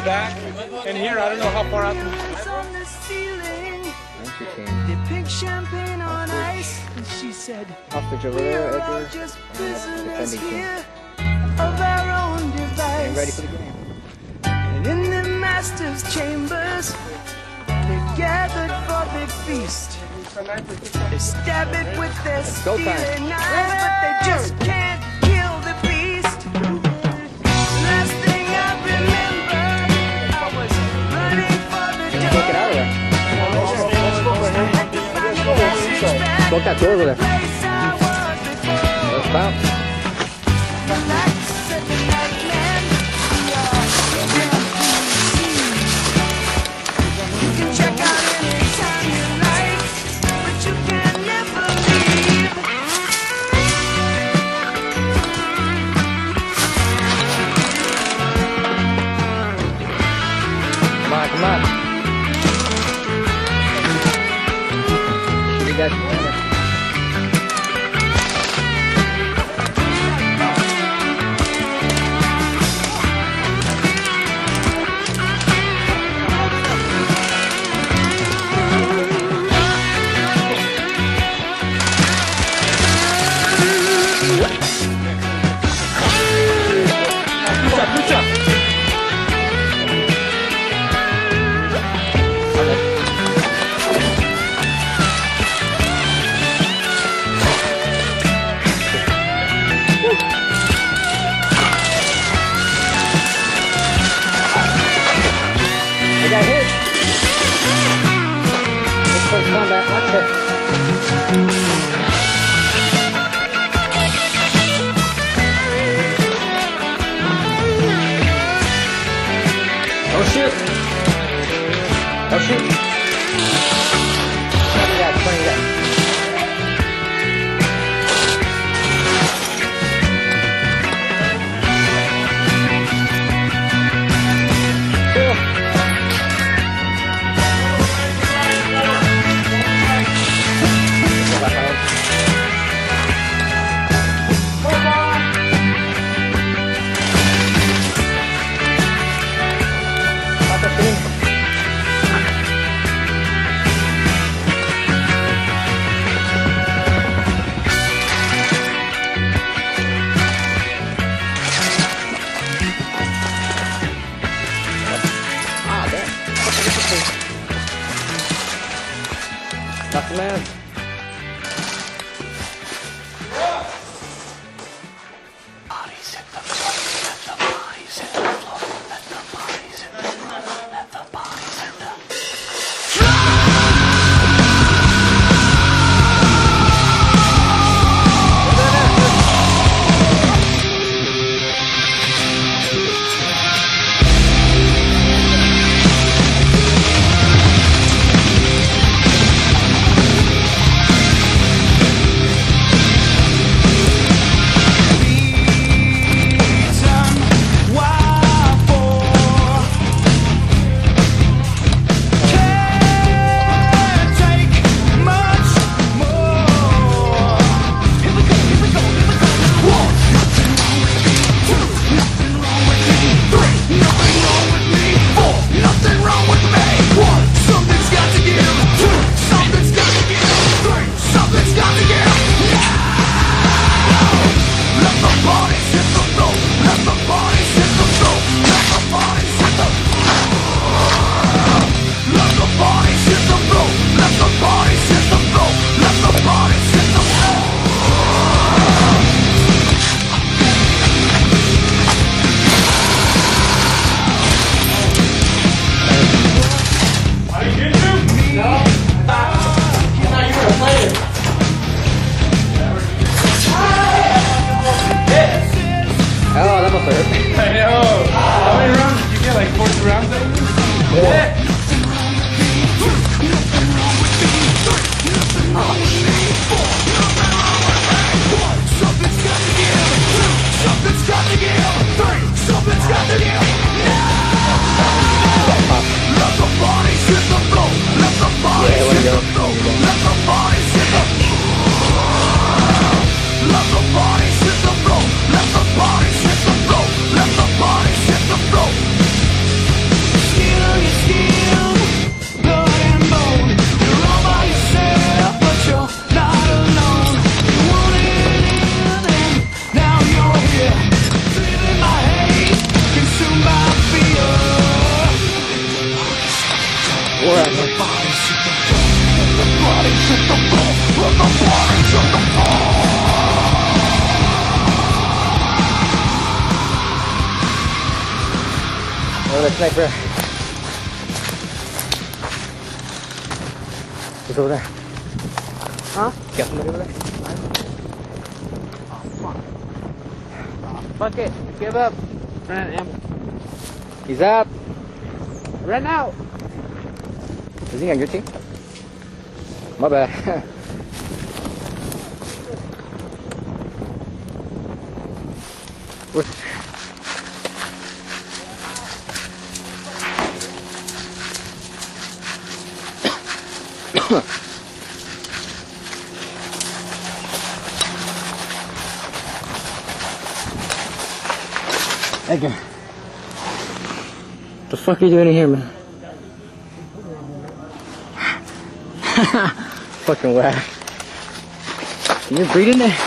back and here. I don't know how far out. The pink champagne on ice, and she said, Hostage over there, Edgar. just Defending prisoners team. here of our own Getting ready for device. the game. And in the master's chambers, they gathered for the feast. They stab it with their go time. stealing knives, but they just can't kill the beast. Last thing I remember, I was running for the Can't get out of there. Look that door over there. place I was before. Let's bounce. Relax at the nightman. You can check out anytime you like, but you can never leave. Come on, come on. You guys can come in. I got hit. Let's first combat. Watch it. Oh shoot. Oh shoot. 20 guys, 20 guys. That's the man. Bodies hit the floor, let the bodies hit the floor, let the bodies hit the floor, let the bodies hit the Oh, the sniper. He's over there. Huh? Got somebody over there? Fuck it. Give up. Ran ammo. He's out. Ran out. Is he on your team? My bad. Where's... Edgar. What the fuck are you doing in here, man? Fucking whack. You're breathing there?